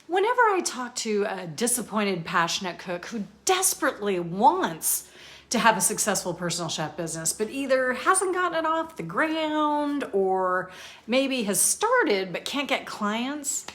Whenever I talk to a disappointed, passionate cook who desperately wants to have a successful personal chef business, but either hasn't gotten it off the ground or maybe has started but can't get clients,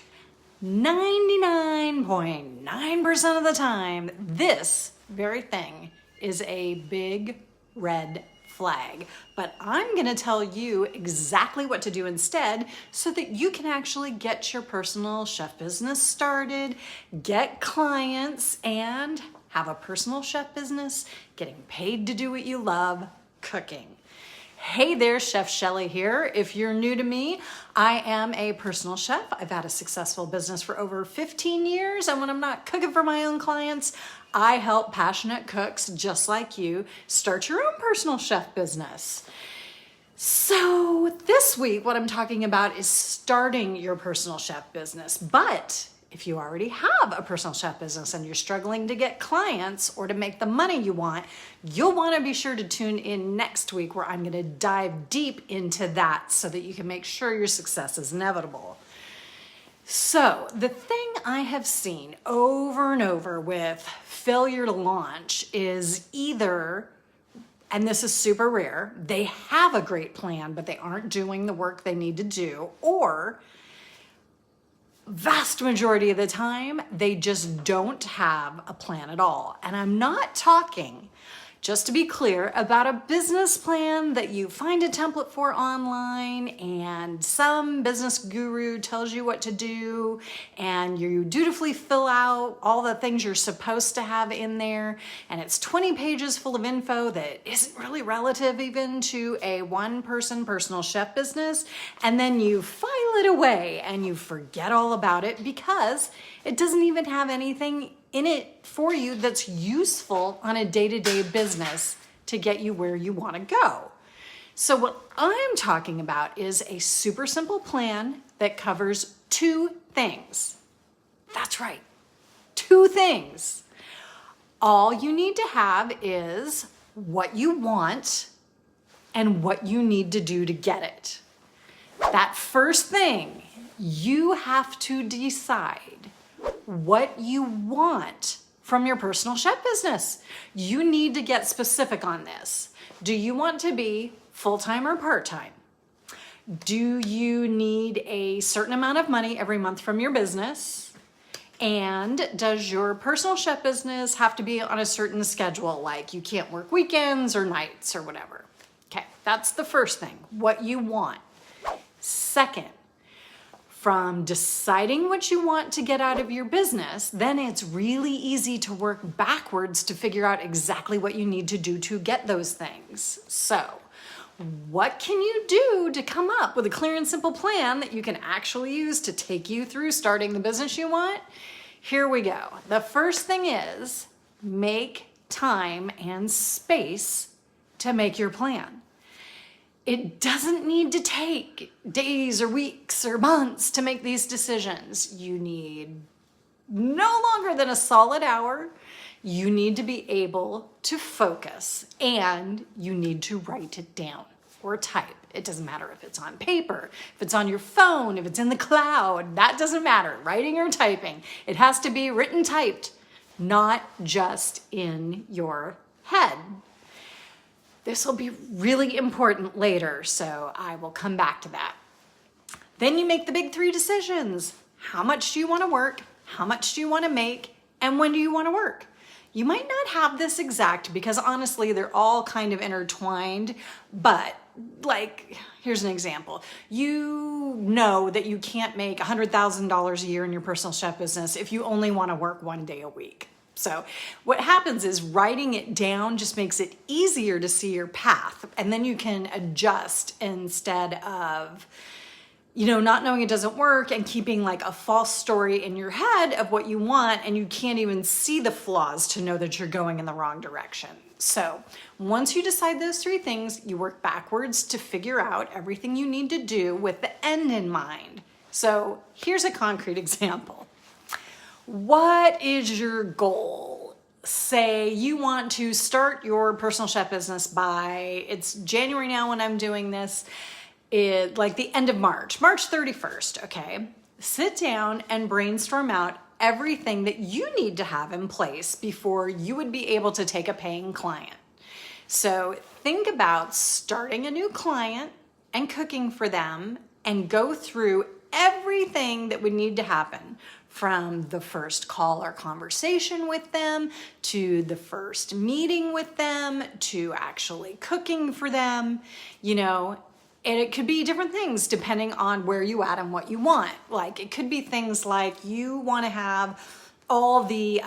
99.9% of the time, this very thing is a big red flag. But I'm gonna tell you exactly what to do instead so that you can actually get your personal chef business started, get clients, and have a personal chef business, getting paid to do what you love, cooking. Hey there, Chef Shelly here. If you're new to me, I am a personal chef. I've had a successful business for over 15 years, and when I'm not cooking for my own clients, I help passionate cooks just like you start your own personal chef business. So this week, what I'm talking about is starting your personal chef business. But if you already have a personal chef business and you're struggling to get clients or to make the money you want, you'll want to be sure to tune in next week where I'm going to dive deep into that so that you can make sure your success is inevitable. So the thing I have seen over and over with failure to launch is either, and this is super rare, they have a great plan, but they aren't doing the work they need to do, or vast majority of the time, they just don't have a plan at all. And I'm not talking, just to be clear, about a business plan that you find a template for online and some business guru tells you what to do and you dutifully fill out all the things you're supposed to have in there, and it's 20 pages full of info that isn't really relative even to a one-person personal chef business, and then you file it away and you forget all about it because it doesn't even have anything in it for you that's useful on a day-to-day business to get you where you want to go. So what I'm talking about is a super simple plan that covers two things. That's right, two things. All you need to have is what you want and what you need to do to get it. That first thing, you have to decide what you want from your personal chef business. You need to get specific on this. Do you want to be full-time or part-time? Do you need a certain amount of money every month from your business? And does your personal chef business have to be on a certain schedule, like you can't work weekends or nights or whatever? Okay, that's the first thing, what you want. Second, from deciding what you want to get out of your business, then it's really easy to work backwards to figure out exactly what you need to do to get those things. So, what can you do to come up with a clear and simple plan that you can actually use to take you through starting the business you want? Here we go. The first thing is make time and space to make your plan. It doesn't need to take days or weeks or months to make these decisions. You need no longer than a solid hour. You need to be able to focus, and you need to write it down or type. It doesn't matter if it's on paper, if it's on your phone, if it's in the cloud, that doesn't matter, writing or typing. It has to be written, typed, not just in your head. This will be really important later, so I will come back to that. Then you make the big three decisions. How much do you want to work? How much do you want to make? And when do you want to work? You might not have this exact because honestly, they're all kind of intertwined, but like, here's an example. You know that you can't make $100,000 a year in your personal chef business if you only want to work one day a week. So what happens is writing it down just makes it easier to see your path, and then you can adjust instead of, not knowing it doesn't work and keeping like a false story in your head of what you want, and you can't even see the flaws to know that you're going in the wrong direction. So once you decide those three things, you work backwards to figure out everything you need to do with the end in mind. So here's a concrete example. What is your goal? Say you want to start your personal chef business by, it's January now when I'm doing this, like the end of March 31st, okay? sit down and brainstorm out everything that you need to have in place before you would be able to take a paying client. So think about starting a new client and cooking for them, and go through everything that would need to happen, from the first call or conversation with them, to the first meeting with them, to actually cooking for them, and it could be different things depending on where you at and what you want. Like, it could be things like you want to have all the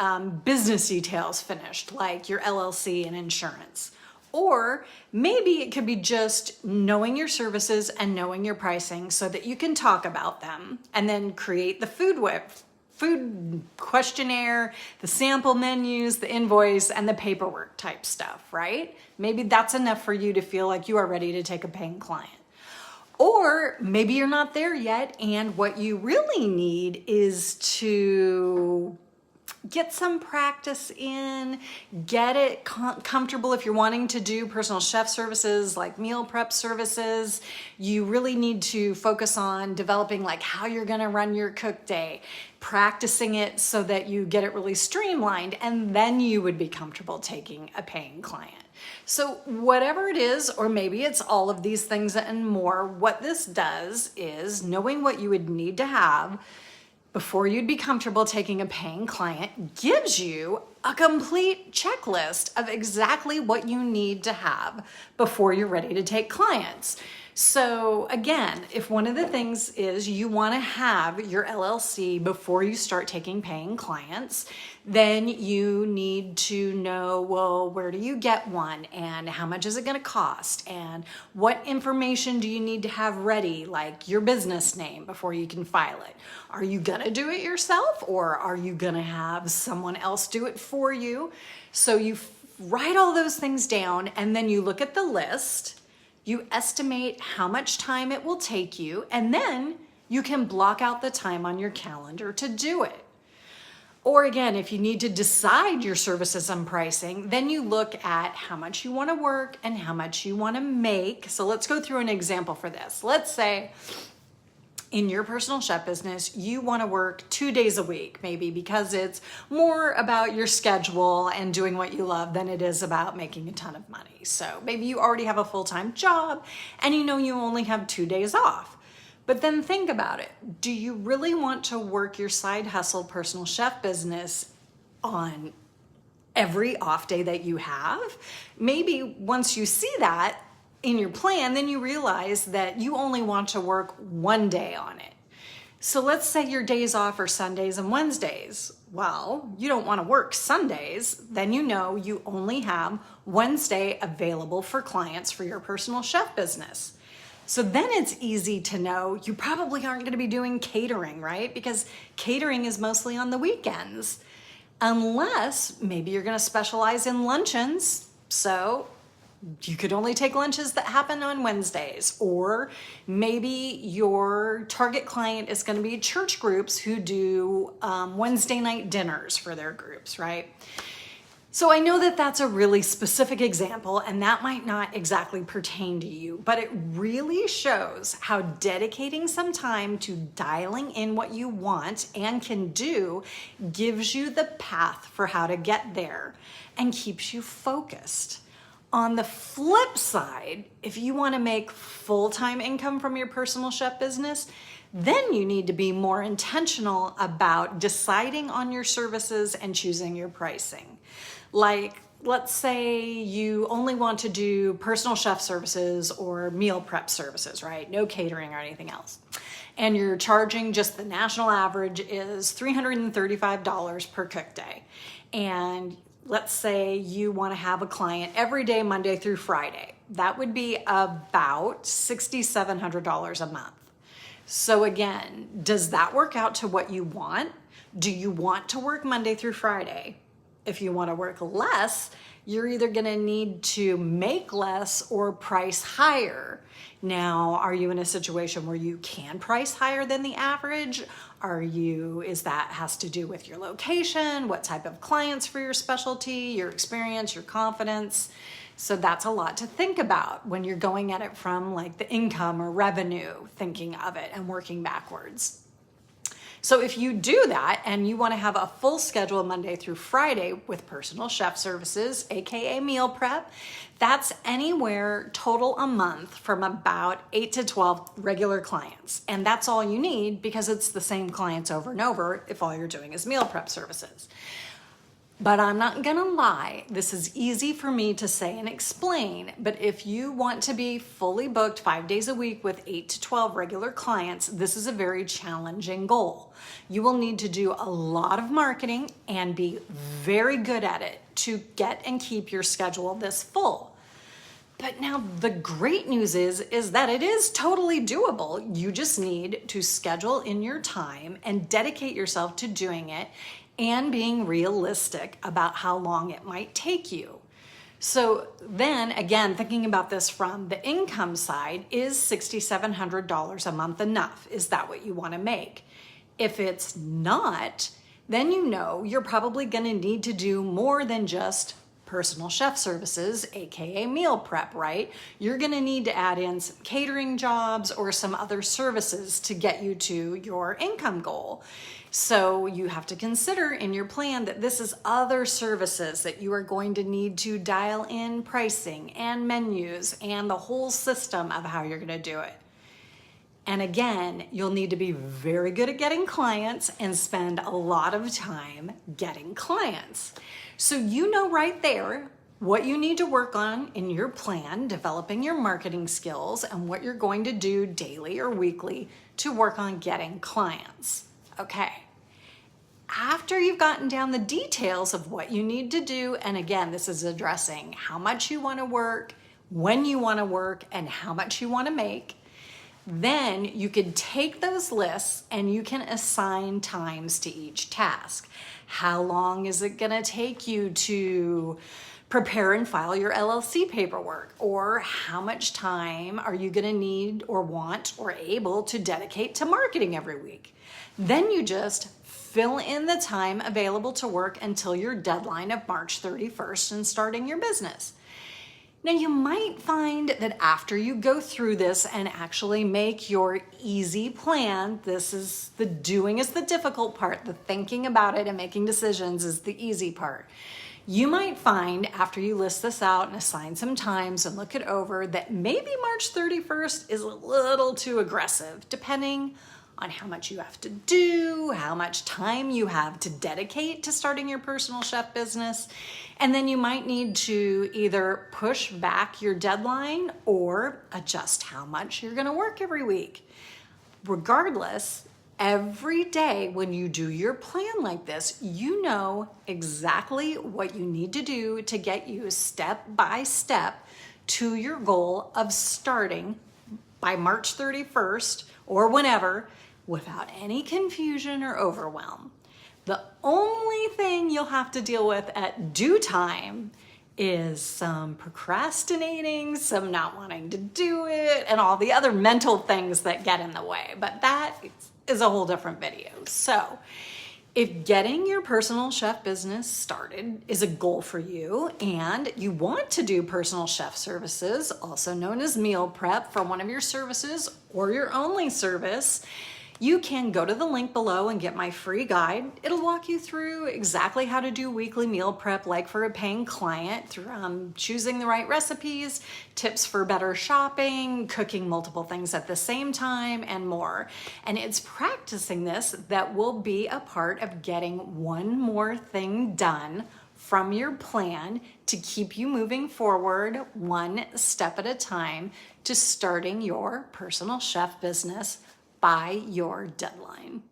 business details finished, like your LLC and insurance. Or maybe it could be just knowing your services and knowing your pricing so that you can talk about them, and then create the food questionnaire, the sample menus, the invoice, and the paperwork type stuff, right? Maybe that's enough for you to feel like you are ready to take a paying client. Or maybe you're not there yet, and what you really need is to get some practice in, get it comfortable. If you're wanting to do personal chef services like meal prep services, you really need to focus on developing like how you're gonna run your cook day, practicing it so that you get it really streamlined, and then you would be comfortable taking a paying client. So whatever it is, or maybe it's all of these things and more, what this does is knowing what you would need to have before you'd be comfortable taking a paying client gives you a complete checklist of exactly what you need to have before you're ready to take clients. So again, if one of the things is you want to have your LLC before you start taking paying clients, then you need to know, well, where do you get one, and how much is it going to cost, and what information do you need to have ready, like your business name, before you can file it. Are you going to do it yourself, or are you going to have someone else do it for you? So you write all those things down, and then you look at the list. You estimate how much time it will take you, and then you can block out the time on your calendar to do it. Or again, if you need to decide your services and pricing, then you look at how much you want to work and how much you want to make. So let's go through an example for this. Let's say in your personal chef business, you want to work 2 days a week, maybe because it's more about your schedule and doing what you love than it is about making a ton of money. So maybe you already have a full-time job and you only have 2 days off. But then think about it. Do you really want to work your side hustle personal chef business on every off day that you have? Maybe once you see that in your plan, then you realize that you only want to work 1 day on it. So let's say your days off are Sundays and Wednesdays. Well, you don't want to work Sundays, then you only have Wednesday available for clients for your personal chef business. So then it's easy to know you probably aren't going to be doing catering, right? Because catering is mostly on the weekends, unless maybe you're going to specialize in luncheons. So you could only take lunches that happen on Wednesdays, or maybe your target client is going to be church groups who do Wednesday night dinners for their groups, right? So I know that that's a really specific example, and that might not exactly pertain to you, but it really shows how dedicating some time to dialing in what you want and can do gives you the path for how to get there and keeps you focused. On the flip side, if you want to make full-time income from your personal chef business, then you need to be more intentional about deciding on your services and choosing your pricing. Like, let's say you only want to do personal chef services or meal prep services, right? No catering or anything else. And you're charging, just the national average is $335 per cook day. And let's say you want to have a client every day, Monday through Friday. That would be about $6,700 a month. So again, does that work out to what you want? Do you want to work Monday through Friday? If you want to work less, you're either going to need to make less or price higher. Now, are you in a situation where you can price higher than the average? Is that has to do with your location, what type of clients for your specialty, your experience, your confidence? So that's a lot to think about when you're going at it from like the income or revenue, thinking of it and working backwards. So if you do that and you want to have a full schedule Monday through Friday with personal chef services, AKA meal prep, that's anywhere total a month from about 8 to 12 regular clients. And that's all you need because it's the same clients over and over if all you're doing is meal prep services. But I'm not gonna lie, this is easy for me to say and explain, but if you want to be fully booked 5 days a week with 8 to 12 regular clients, this is a very challenging goal. You will need to do a lot of marketing and be very good at it to get and keep your schedule this full. But now the great news is that it is totally doable. You just need to schedule in your time and dedicate yourself to doing it and being realistic about how long it might take you. So then again, thinking about this from the income side, is $6,700 a month enough? Is that what you want to make? If it's not, then you know you're probably going to need to do more than just personal chef services, AKA meal prep, right? You're going to need to add in some catering jobs or some other services to get you to your income goal. So you have to consider in your plan that this is other services that you are going to need to dial in pricing and menus and the whole system of how you're going to do it. And again, you'll need to be very good at getting clients and spend a lot of time getting clients. So you know right there what you need to work on in your plan, developing your marketing skills, and what you're going to do daily or weekly to work on getting clients. Okay. After you've gotten down the details of what you need to do, and again, this is addressing how much you want to work, when you want to work, and how much you want to make, then you can take those lists and you can assign times to each task. How long is it going to take you to prepare and file your LLC paperwork? Or how much time are you going to need or want or able to dedicate to marketing every week? Then you just fill in the time available to work until your deadline of March 31st and starting your business. Now you might find that after you go through this and actually make your easy plan, this is the doing is the difficult part, the thinking about it and making decisions is the easy part. You might find after you list this out and assign some times and look it over that maybe March 31st is a little too aggressive, depending on how much you have to do, how much time you have to dedicate to starting your personal chef business. And then you might need to either push back your deadline or adjust how much you're going to work every week. Regardless, every day when you do your plan like this, you know exactly what you need to do to get you step by step to your goal of starting by March 31st or whenever, without any confusion or overwhelm. The only thing you'll have to deal with at due time is some procrastinating, some not wanting to do it, and all the other mental things that get in the way. But that is a whole different video. So if getting your personal chef business started is a goal for you and you want to do personal chef services, also known as meal prep, for one of your services or your only service, you can go to the link below and get my free guide. It'll walk you through exactly how to do weekly meal prep like for a paying client, through choosing the right recipes, tips for better shopping, cooking multiple things at the same time, and more. And it's practicing this that will be a part of getting one more thing done from your plan to keep you moving forward one step at a time to starting your personal chef business by your deadline.